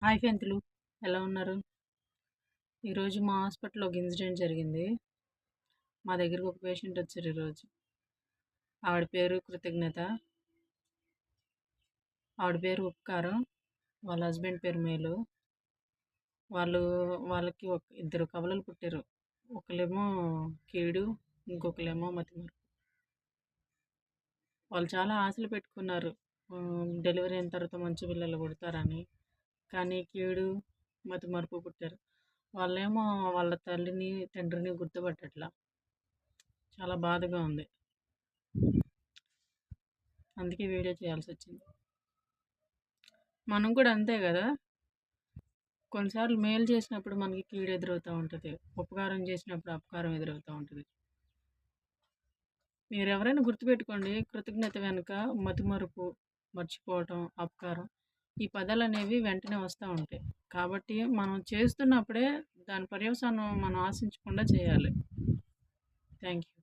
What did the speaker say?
Hi ఫ్రెండ్లు, ఎలా ఉన్నారు? ఈరోజు మా హాస్పిటల్‌లో ఒక ఇన్సిడెంట్ జరిగింది. మా దగ్గరికి ఒక పేషెంట్ వచ్చారు ఈరోజు. ఆవిడ పేరు కృతజ్ఞత. ఆవిడ పేరు ఉపకారం. వాళ్ళ హస్బెండ్ పేరు మేలు. వాళ్ళు వాళ్ళకి ఇద్దరు కవలలు పుట్టారు. ఒకళ్ళేమో కీడు, ఇంకొకళ్ళేమో మతిమరుపు. వాళ్ళు చాలా ఆశలు పెట్టుకున్నారు. డెలివరీ అయిన తర్వాత మంచి పిల్లలు పుడతారని. కానీ కీడు, మతిమరుపు పుట్టారు. వాళ్ళేమో వాళ్ళ తల్లిని, తండ్రిని గుర్తుపట్టట్లా. చాలా బాధగా ఉంది. అందుకే వీడియో చేయాల్సొచ్చింది. మనం కూడా అంతే గదా! కొన్నిసార్లు మేలు చేసినప్పుడు మనకి కీడు ఎదురవుతా ఉంటది. ఉపకారం చేసినప్పుడు అపకారం ఎదురవుతా ఉంటది. మీరెవరైనా గుర్తుపెట్టుకోండి, కృతజ్ఞత వెనక మతిమరుపు, మర్చిపోవటం, అపకారం ఈ పదాలనేవి వెంటనే వస్తా ఉంటాయి. కాబట్టి మనం చేస్తున్నప్పుడే దాని పర్యవసానం మనం ఆశించకుండా చేయాలి. Thank you.